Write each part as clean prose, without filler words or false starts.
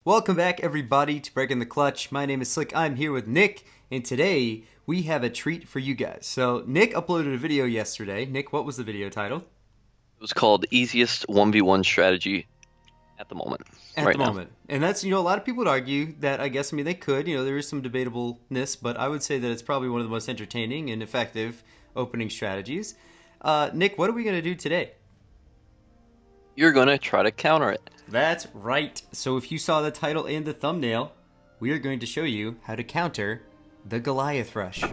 Welcome back, everybody, to Breaking the Clutch. My name is Slick. I'm here with Nick, and today we have a treat for you guys. So, Nick uploaded a video yesterday. Nick, what was the video title? It was called Easiest 1v1 Strategy at the moment. At the moment. And that's, a lot of people would argue that, they could. There is some debatableness, but I would say that it's probably one of the most entertaining and effective opening strategies. Nick, what are we going to do today? You're going to try to counter it. That's right. So if you saw the title and the thumbnail, we are going to show you how to counter the Goliath rush. For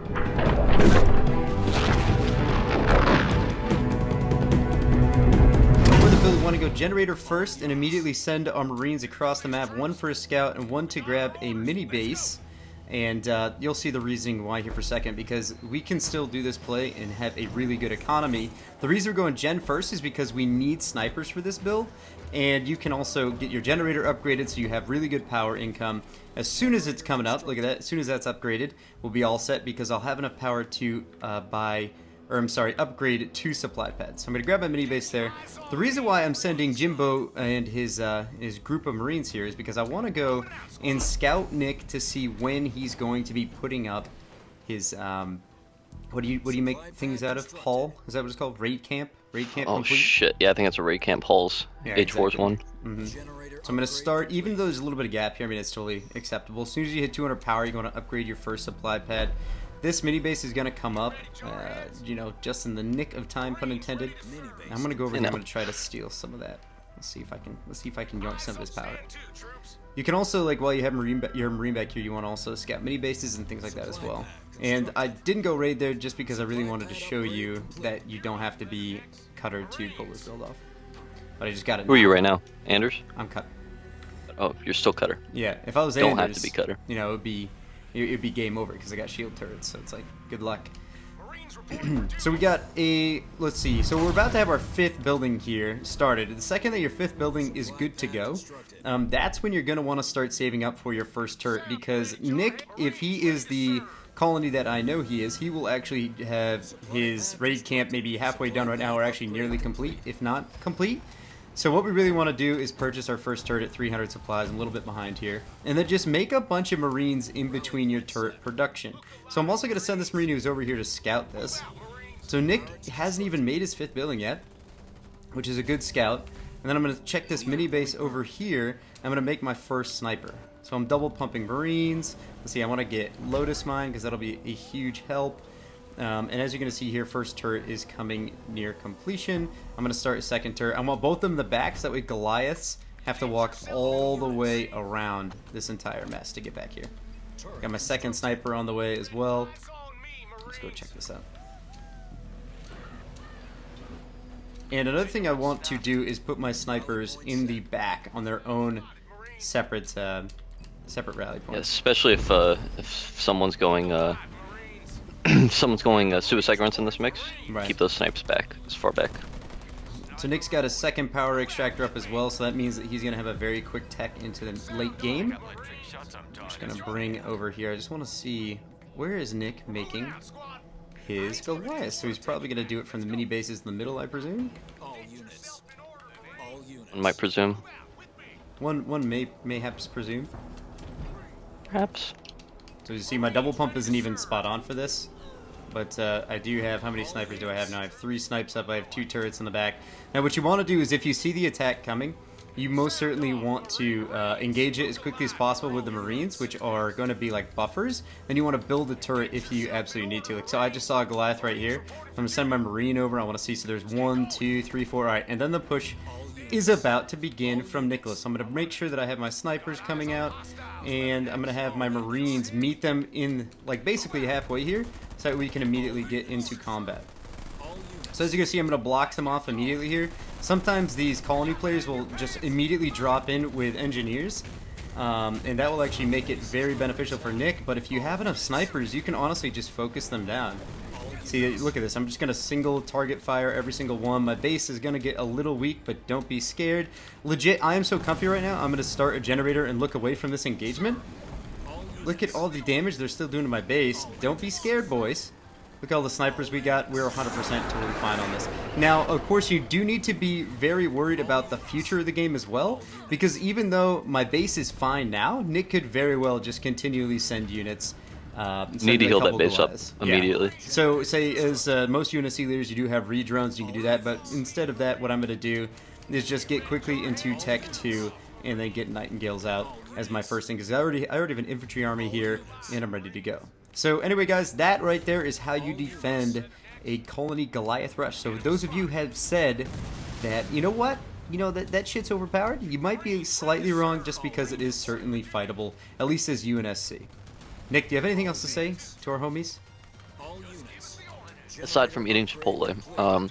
the build, we want to go generator first and immediately send our Marines across the map, one for a scout and one to grab a mini base. And you'll see the reasoning why here for a second, because we can still do this play and have a really good economy. The reason we're going gen first is because we need snipers for this build, and you can also get your generator upgraded so you have really good power income. As soon as it's coming up, look at that, as soon as that's upgraded, we'll be all set because I'll have enough power to upgrade 2 supply pads. So I'm going to grab my mini base there. The reason why I'm sending Jimbo and his group of Marines here is because I want to go and scout Nick to see when he's going to be putting up his what do you make things out of? Hull? Is that what it's called? Raid camp? Raid camp complete? Shit, yeah, I think it's a raid camp hulls. Yeah, H4's exactly. one. So I'm going to start, even though there's a little bit of gap here, it's totally acceptable. As soon as you hit 200 power, you're going to upgrade your first supply pad. This mini base is going to come up, just in the nick of time, pun intended. I'm going to go over here. I'm going to try to steal some of that. Let's see if I can yoink some of his power. You can also, while you have your Marine back here, you want to also scout mini bases and things like that as well. And I didn't go raid there just because I really wanted to show you that you don't have to be Cutter to pull this build off. But I just got it. Who are you right now? Anders? I'm Cutter. Oh, you're still Cutter. Yeah, if I was Don't Anders, have to be Cutter. It'd be game over because I got shield turrets, so it's like, good luck. So we got let's see, so we're about to have our 5th building here started. The second that your 5th building is good to go, that's when you're going to want to start saving up for your first turret, because Nick, if he is the colony that I know he is, he will actually have his raid camp maybe halfway done right now, or actually nearly complete, if not complete. So what we really want to do is purchase our first turret at 300 supplies. I'm a little bit behind here. And then just make a bunch of Marines in between your turret production. So I'm also going to send this Marine who's over here to scout this. So Nick hasn't even made his 5th building yet, which is a good scout. And then I'm going to check this mini base over here. I'm going to make my first sniper. So I'm double pumping Marines. Let's see, I want to get Lotus Mine because that'll be a huge help. And as you're going to see here, first turret is coming near completion. I'm going to start a second turret. I want both of them in the back so that way Goliaths have to walk all the way around this entire mess to get back here. Got my second sniper on the way as well. Let's go check this out. And another thing I want to do is put my snipers in the back on their own separate rally points. Yeah, especially if someone's going suicide grunts in this mix. Right. Keep those snipes back, as far back. So Nick's got a second power extractor up as well, so that means that he's going to have a very quick tech into the late game. I'm just going to bring over here. I just want to see, where is Nick making his Goliath? So he's probably going to do it from the mini bases in the middle, I presume? One might presume. One may mayhaps presume. Perhaps. So you see my double pump isn't even spot on for this. But I do have, how many snipers do I have now? I have 3 snipes up, I have 2 turrets in the back. Now what you want to do is if you see the attack coming, you most certainly want to engage it as quickly as possible with the Marines, which are going to be like buffers. Then you want to build a turret if you absolutely need to. Like, so I just saw a Goliath right here. I'm going to send my Marine over, I want to see, so there's 1, 2, 3, 4, alright, and then the push is about to begin from Nicholas. So I'm going to make sure that I have my snipers coming out, and I'm going to have my Marines meet them in, basically halfway here, so that we can immediately get into combat. So as you can see, I'm going to block them off immediately here. Sometimes these colony players will just immediately drop in with engineers, and that will actually make it very beneficial for Nick, but if you have enough snipers, you can honestly just focus them down. See, look at this. I'm just going to single target fire every single one. My base is going to get a little weak, but don't be scared. Legit, I am so comfy right now, I'm going to start a generator and look away from this engagement. Look at all the damage they're still doing to my base. Don't be scared, boys. Look at all the snipers we got. We're 100% totally fine on this. Now, of course, you do need to be very worried about the future of the game as well, because even though my base is fine now, Nick could very well just continually send units. Need to heal that base up immediately. Yeah. So, say, as most UNSC leaders, you do have redrones, you can do that, but instead of that, what I'm going to do is just get quickly into Tech 2 and then get Nightingales out as my first thing, because I already have an infantry army here, and I'm ready to go. So anyway, guys, that right there is how you defend a colony Goliath rush. So those of you have said that, you know what, that shit's overpowered, you might be slightly wrong, just because it is certainly fightable, at least as UNSC. Nick, do you have anything else to say to our homies? Aside from eating Chipotle,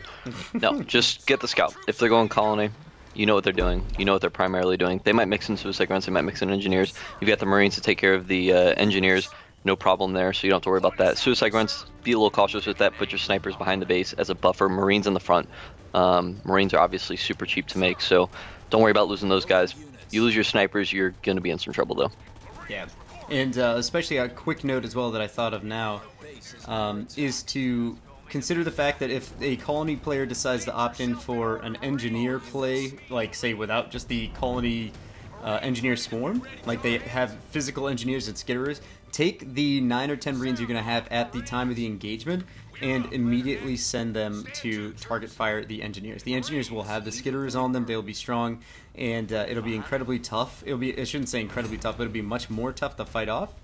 no, just get the scout. If they're going colony, you know what they're doing. You know what they're primarily doing. They might mix in suicide grunts, they might mix in engineers. You've got the Marines to take care of the engineers. No problem there, so you don't have to worry about that. Suicide grunts, be a little cautious with that. Put your snipers behind the base as a buffer. Marines in the front. Marines are obviously super cheap to make, so don't worry about losing those guys. You lose your snipers, you're going to be in some trouble, though. Yeah, and especially a quick note as well that I thought of now is to consider the fact that if a colony player decides to opt in for an engineer play, like say without just the colony engineer swarm, like they have physical engineers and skitterers, take the 9 or 10 Marines you're going to have at the time of the engagement and immediately send them to target fire the engineers. The engineers will have the skitterers on them, they'll be strong, and it'll be incredibly tough. I shouldn't say incredibly tough, but it'll be much more tough to fight off.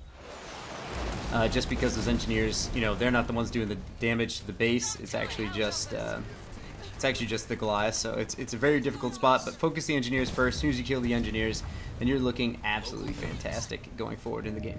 Just because those engineers, they're not the ones doing the damage to the base. It's actually just the Goliath, so it's a very difficult spot. But focus the engineers first. As soon as you kill the engineers, then you're looking absolutely fantastic going forward in the game.